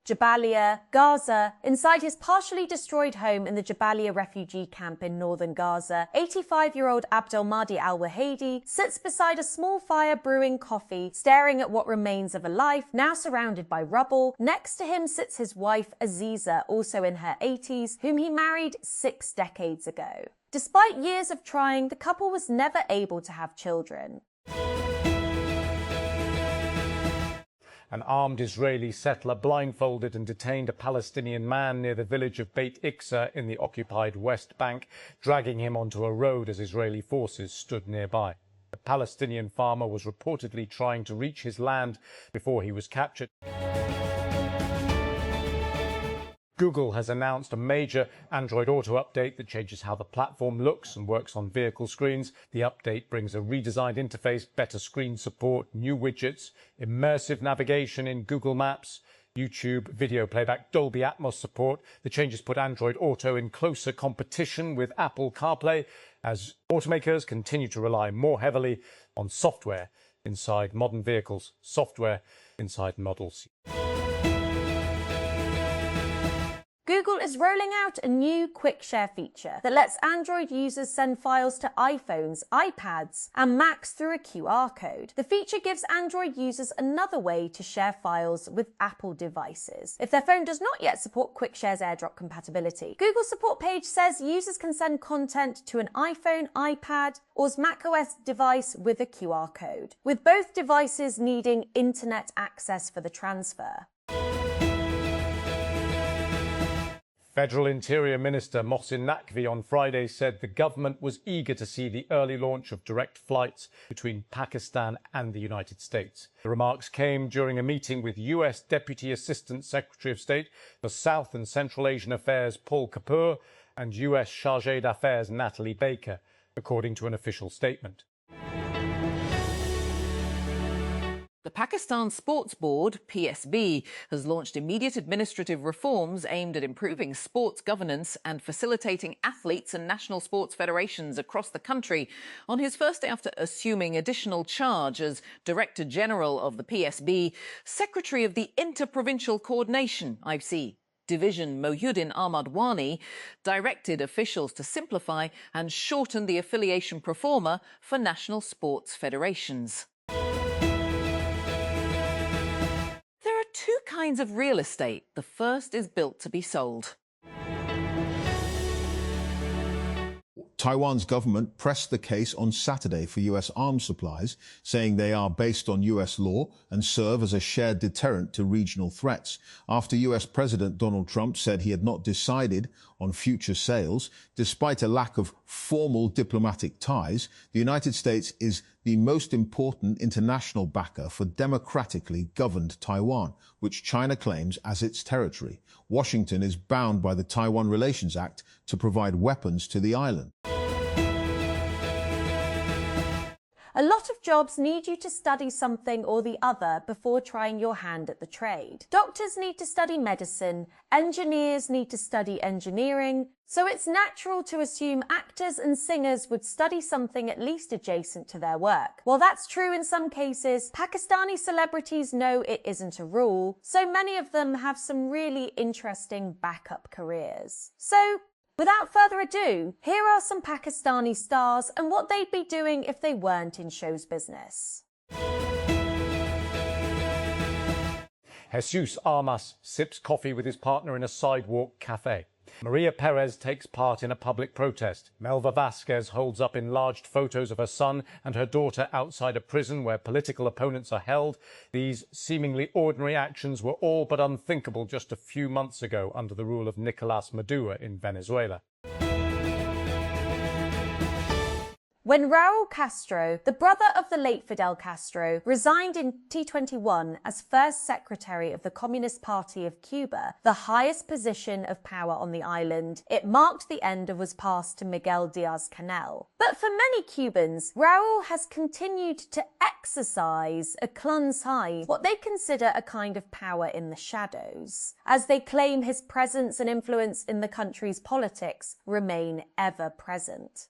Jabalia, Gaza. Inside his partially destroyed home in the Jabalia refugee camp in northern Gaza, 85-year-old Abdelmadi al-Wahidi sits beside a small fire brewing coffee, staring at what remains of a life, now surrounded by rubble. Next to him sits his wife Aziza, also in her 80s, whom he married 6 decades ago. Despite years of trying, the couple was never able to have children. An armed Israeli settler blindfolded and detained a Palestinian man near the village of Beit Iksa in the occupied West Bank, dragging him onto a road as Israeli forces stood nearby. The Palestinian farmer was reportedly trying to reach his land before he was captured. Google has announced a major Android Auto update that changes how the platform looks and works on vehicle screens. The update brings a redesigned interface, better screen support, new widgets, immersive navigation in Google Maps, YouTube video playback, Dolby Atmos support. The changes put Android Auto in closer competition with Apple CarPlay as automakers continue to rely more heavily on software inside modern vehicles, software inside models. Google is rolling out a new Quick Share feature that lets Android users send files to iPhones, iPads, and Macs through a QR code. The feature gives Android users another way to share files with Apple devices if their phone does not yet support Quick Share's AirDrop compatibility. Google's support page says users can send content to an iPhone, iPad, or macOS device with a QR code, with both devices needing internet access for the transfer. Federal Interior Minister Mohsin Naqvi on Friday said the government was eager to see the early launch of direct flights between Pakistan and the United States. The remarks came during a meeting with US Deputy Assistant Secretary of State for South and Central Asian Affairs Paul Kapoor and US Chargé d'Affaires Natalie Baker, according to an official statement. The Pakistan Sports Board, PSB, has launched immediate administrative reforms aimed at improving sports governance and facilitating athletes and national sports federations across the country. On his first day after assuming additional charge as Director General of the PSB, Secretary of the Inter-Provincial Coordination, IFC, Division Mohyuddin Ahmad Wani, directed officials to simplify and shorten the affiliation pro forma for national sports federations. There are 2 kinds of real estate. The first is built to be sold. Taiwan's government pressed the case on Saturday for US arms supplies, saying they are based on US law and serve as a shared deterrent to regional threats. After US President Donald Trump said he had not decided on future sales, despite a lack of formal diplomatic ties, the United States is the most important international backer for democratically governed Taiwan, which China claims as its territory. Washington is bound by the Taiwan Relations Act to provide weapons to the island. A lot of jobs need you to study something or the other before trying your hand at the trade. Doctors need to study medicine, engineers need to study engineering, so it's natural to assume actors and singers would study something at least adjacent to their work. While that's true in some cases, Pakistani celebrities know it isn't a rule, so many of them have some really interesting backup careers. So, without further ado, here are some Pakistani stars and what they'd be doing if they weren't in show's business. Jesus Armas sips coffee with his partner in a sidewalk cafe. Maria Perez takes part in a public protest. Melva Vasquez holds up enlarged photos of her son and her daughter outside a prison where political opponents are held. These seemingly ordinary actions were all but unthinkable just a few months ago under the rule of Nicolas Maduro in Venezuela. When Raul Castro, the brother of the late Fidel Castro, resigned in 2021 as first secretary of the Communist Party of Cuba, the highest position of power on the island, it marked the end of was passed to Miguel Diaz-Canel. But for many Cubans, Raul has continued to exercise a clun's-high, what they consider a kind of power in the shadows, as they claim his presence and influence in the country's politics remain ever present.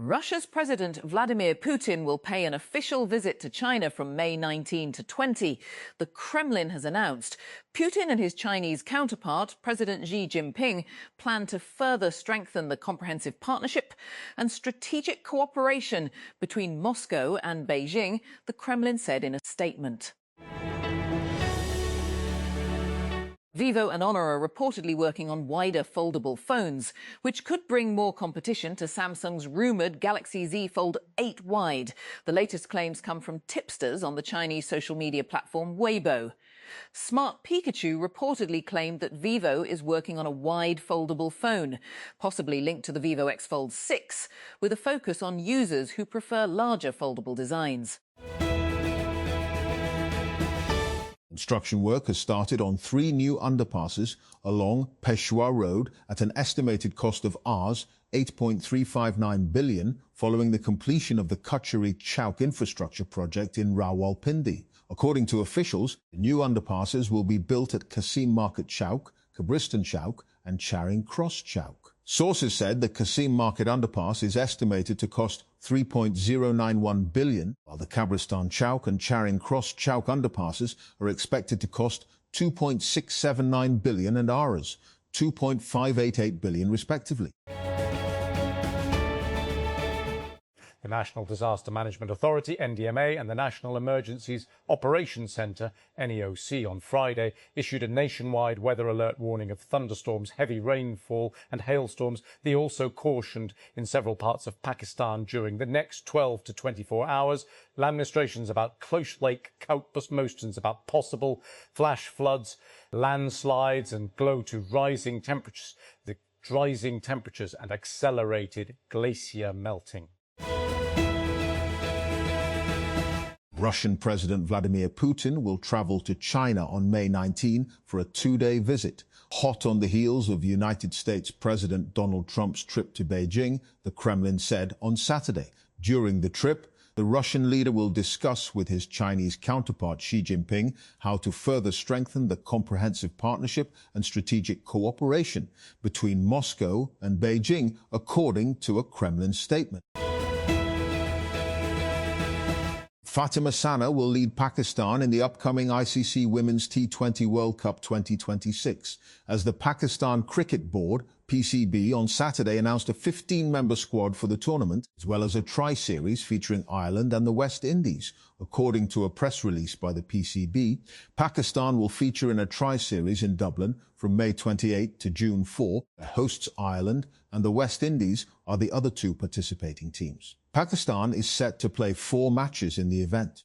Russia's President Vladimir Putin will pay an official visit to China from May 19 to 20. The Kremlin has announced. Putin and his Chinese counterpart, President Xi Jinping, plan to further strengthen the comprehensive partnership and strategic cooperation between Moscow and Beijing, the Kremlin said in a statement. Vivo and Honor are reportedly working on wider foldable phones, which could bring more competition to Samsung's rumoured Galaxy Z Fold 8 Wide. The latest claims come from tipsters on the Chinese social media platform Weibo. Smart Pikachu reportedly claimed that Vivo is working on a wide foldable phone, possibly linked to the Vivo X Fold 6, with a focus on users who prefer larger foldable designs. Construction work has started on 3 new underpasses along Peshawar Road at an estimated cost of Rs 8.359 billion following the completion of the Kachari Chowk infrastructure project in Rawalpindi. According to officials, the new underpasses will be built at Kasim Market Chowk, Kabristan Chowk and Charing Cross Chowk. Sources said the Kasim Market underpass is estimated to cost 3.091 billion, while the Kabristan Chowk and Charing Cross Chowk underpasses are expected to cost 2.679 billion and Rs 2.588 billion respectively. The National Disaster Management Authority, NDMA, and the National Emergencies Operations Centre, NEOC, on Friday issued a nationwide weather alert warning of thunderstorms, heavy rainfall and hailstorms. They also cautioned in several parts of Pakistan during the next 12 to 24 hours. Lamnistrations about close lake outburst motions about possible flash floods, landslides and glow to rising temperatures and accelerated glacier melting. Russian President Vladimir Putin will travel to China on May 19 for a 2-day visit. Hot on the heels of United States President Donald Trump's trip to Beijing, the Kremlin said on Saturday. During the trip, the Russian leader will discuss with his Chinese counterpart Xi Jinping how to further strengthen the comprehensive partnership and strategic cooperation between Moscow and Beijing, according to a Kremlin statement. Fatima Sana will lead Pakistan in the upcoming ICC Women's T20 World Cup 2026, as the Pakistan Cricket Board, PCB, on Saturday announced a 15-member squad for the tournament, as well as a tri-series featuring Ireland and the West Indies. According to a press release by the PCB, Pakistan will feature in a tri-series in Dublin from May 28 to June 4. Hosts Ireland and the West Indies are the other 2 participating teams. Pakistan is set to play 4 matches in the event.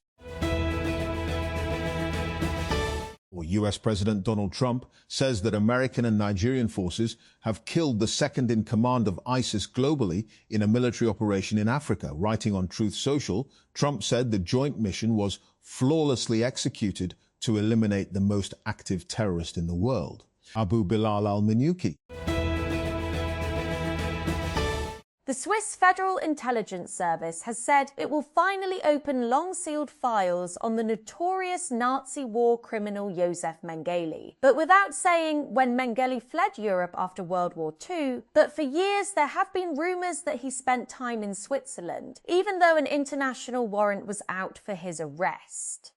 US President Donald Trump says that American and Nigerian forces have killed the second-in-command of ISIS globally in a military operation in Africa. Writing on Truth Social, Trump said the joint mission was flawlessly executed to eliminate the most active terrorist in the world, Abu Bilal al-Minuki. The Swiss Federal Intelligence Service has said it will finally open long-sealed files on the notorious Nazi war criminal Josef Mengele. But without saying when Mengele fled Europe after World War II, but for years there have been rumours that he spent time in Switzerland, even though an international warrant was out for his arrest.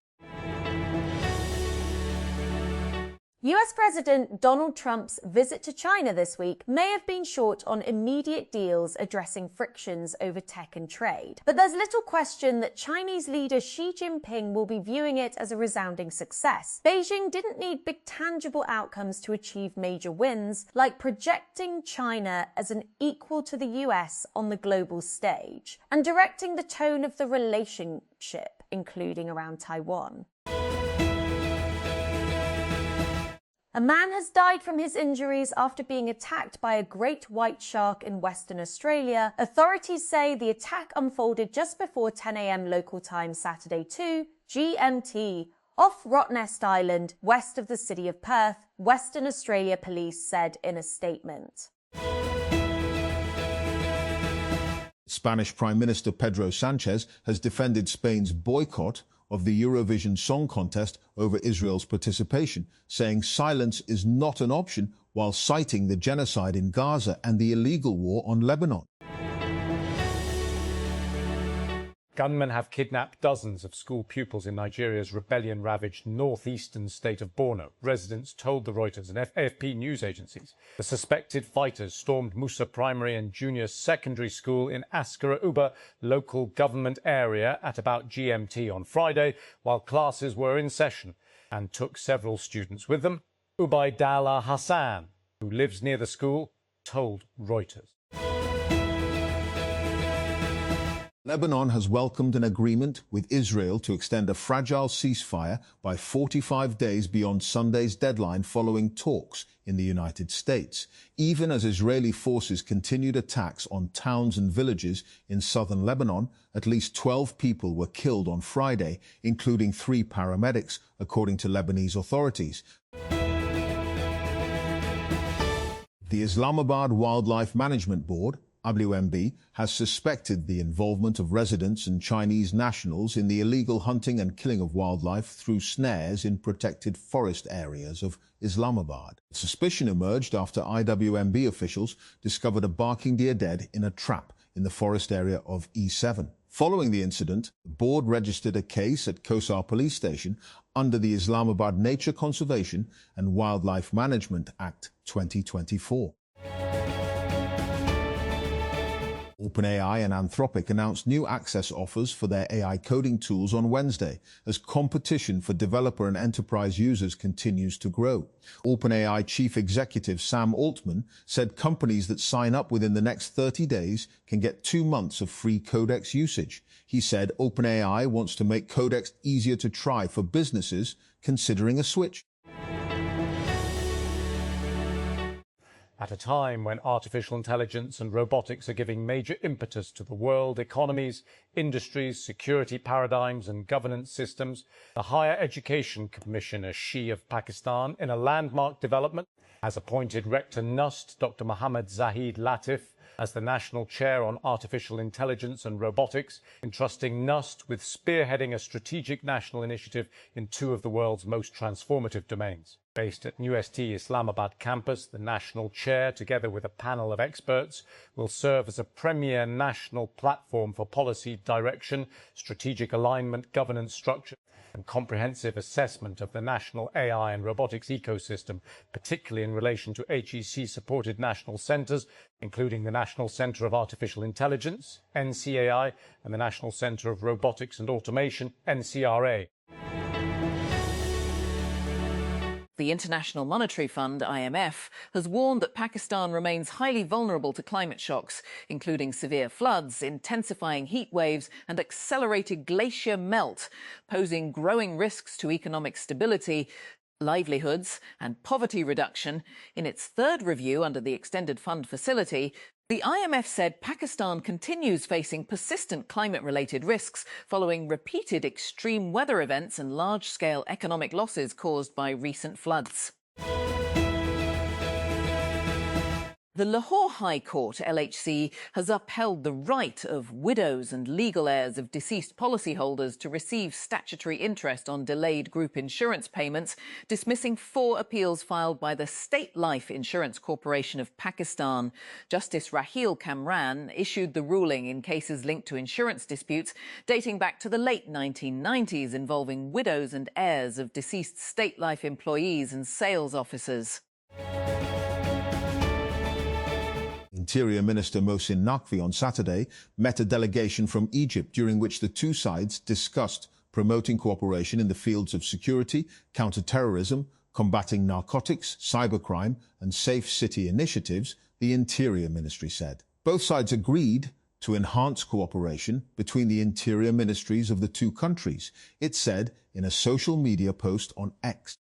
US President Donald Trump's visit to China this week may have been short on immediate deals addressing frictions over tech and trade. But there's little question that Chinese leader Xi Jinping will be viewing it as a resounding success. Beijing didn't need big tangible outcomes to achieve major wins, like projecting China as an equal to the US on the global stage, and directing the tone of the relationship, including around Taiwan. A man has died from his injuries after being attacked by a great white shark in Western Australia. Authorities say the attack unfolded just before 10 a.m. local time Saturday 2 GMT off Rottnest Island, west of the city of Perth, Western Australia Police said in a statement. Spanish Prime Minister Pedro Sanchez has defended Spain's boycott of the Eurovision Song Contest over Israel's participation, saying silence is not an option, while citing the genocide in Gaza and the illegal war on Lebanon. Gunmen have kidnapped dozens of school pupils in Nigeria's rebellion-ravaged northeastern state of Borno, residents told the Reuters and AFP news agencies. The suspected fighters stormed Musa Primary and Junior Secondary School in Askara Uba local government area at about GMT on Friday, while classes were in session, and took several students with them. Ubaidallah Hassan, who lives near the school, told Reuters. Lebanon has welcomed an agreement with Israel to extend a fragile ceasefire by 45 days beyond Sunday's deadline following talks in the United States, even as Israeli forces continued attacks on towns and villages in southern Lebanon. At least 12 people were killed on Friday, including 3 paramedics, according to Lebanese authorities. The Islamabad Wildlife Management Board, WMB, has suspected the involvement of residents and Chinese nationals in the illegal hunting and killing of wildlife through snares in protected forest areas of Islamabad. Suspicion emerged after IWMB officials discovered a barking deer dead in a trap in the forest area of E7. Following the incident, the board registered a case at Kosar police station under the Islamabad Nature Conservation and Wildlife Management Act 2024. OpenAI and Anthropic announced new access offers for their AI coding tools on Wednesday as competition for developer and enterprise users continues to grow. OpenAI chief executive Sam Altman said companies that sign up within the next 30 days can get 2 months of free Codex usage. He said OpenAI wants to make Codex easier to try for businesses considering a switch. At a time when artificial intelligence and robotics are giving major impetus to the world economies, industries, security paradigms and governance systems, the Higher Education Commissioner Shi of Pakistan, in a landmark development, has appointed Rector NUST Dr. Mohammad Zahid Latif as the National Chair on Artificial Intelligence and Robotics, entrusting NUST with spearheading a strategic national initiative in 2 of the world's most transformative domains. Based at UST Islamabad campus, the National Chair, together with a panel of experts, will serve as a premier national platform for policy direction, strategic alignment, governance structure, and comprehensive assessment of the national AI and robotics ecosystem, particularly in relation to HEC-supported national centres, including the National Centre of Artificial Intelligence, NCAI, and the National Centre of Robotics and Automation, NCRA. The International Monetary Fund, IMF, has warned that Pakistan remains highly vulnerable to climate shocks, including severe floods, intensifying heat waves and accelerated glacier melt, posing growing risks to economic stability, livelihoods and poverty reduction. In its 3rd review under the Extended Fund Facility, the IMF said Pakistan continues facing persistent climate-related risks following repeated extreme weather events and large-scale economic losses caused by recent floods. The Lahore High Court, LHC, has upheld the right of widows and legal heirs of deceased policyholders to receive statutory interest on delayed group insurance payments, dismissing 4 appeals filed by the State Life Insurance Corporation of Pakistan. Justice Raheel Kamran issued the ruling in cases linked to insurance disputes dating back to the late 1990s involving widows and heirs of deceased State Life employees and sales officers. Interior Minister Mohsin Naqvi on Saturday met a delegation from Egypt during which the 2 sides discussed promoting cooperation in the fields of security, counter-terrorism, combating narcotics, cybercrime and safe city initiatives, the Interior Ministry said. Both sides agreed to enhance cooperation between the interior ministries of the 2 countries, it said in a social media post on X.